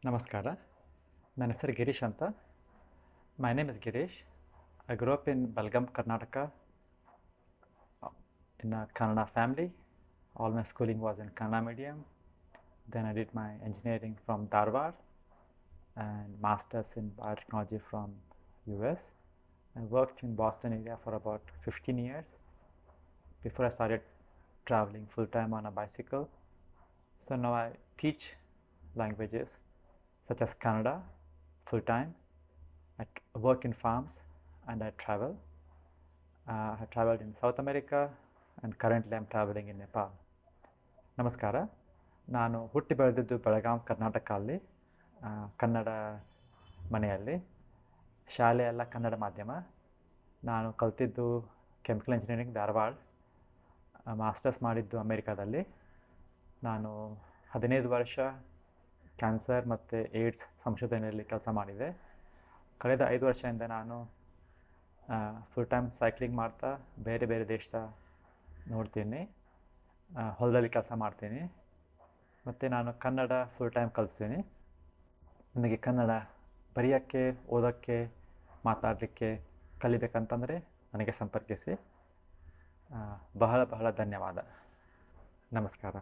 ನಮಸ್ಕಾರ. ನನ್ನ ಹೆಸರು ಗಿರೀಶ್ ಅಂತ. My name is Girish. I grew up in Belgaum, Karnataka, in a Kannada family. All my schooling was in Kannada medium. Then I did my engineering from Dharwad and masters in biotechnology from US. I worked in Boston area for about 15 years before I started traveling full time on a bicycle. So now I teach languages such as Kannada full time. I work in farms and I travel. I traveled in South America and currently I'm traveling in Nepal. ನಮಸ್ಕಾರ. ನಾನು ಹುಟ್ಟಿ ಬೆಳೆದಿದ್ದು ಬೆಳಗಾಂ ಕರ್ನಾಟಕ ಅಲ್ಲಿ, ಕನ್ನಡ ಮನೆಯಲ್ಲಿ. ಶಾಲೆ ಎಲ್ಲ ಕನ್ನಡ ಮಾಧ್ಯಮ. ನಾನು ಕಲ್ತಿದ್ದು ಕೆಮಿಕಲ್ ಇಂಜಿನಿಯರಿಂಗ್ ಧಾರವಾಡ. ಮಾಸ್ಟರ್ಸ್ ಮಾಡಿದ್ದು ಅಮೇರಿಕಾದಲ್ಲಿ. ನಾನು 15 ವರ್ಷ ಕ್ಯಾನ್ಸರ್ ಮತ್ತು ಏಡ್ಸ್ ಸಂಶೋಧನೆಯಲ್ಲಿ ಕೆಲಸ ಮಾಡಿದೆ. ಕಳೆದ 5 ವರ್ಷದಿಂದ ನಾನು ಫುಲ್ ಟೈಮ್ ಸೈಕ್ಲಿಂಗ್ ಮಾಡ್ತಾ ಬೇರೆ ಬೇರೆ ದೇಶ ನೋಡ್ತೀನಿ, ಹೊಲದಲ್ಲಿ ಕೆಲಸ ಮಾಡ್ತೀನಿ. ಮತ್ತು ನಾನು ಕನ್ನಡ ಫುಲ್ ಟೈಮ್ ಕಲಿಸ್ತೀನಿ. ನಿಮಗೆ ಕನ್ನಡ ಬರೆಯೋಕ್ಕೆ, ಓದೋಕ್ಕೆ, ಮಾತಾಡಲಿಕ್ಕೆ ಕಲಿಬೇಕಂತಂದರೆ ನನಗೆ ಸಂಪರ್ಕಿಸಿ. ಬಹಳ ಬಹಳ ಧನ್ಯವಾದ. ನಮಸ್ಕಾರ.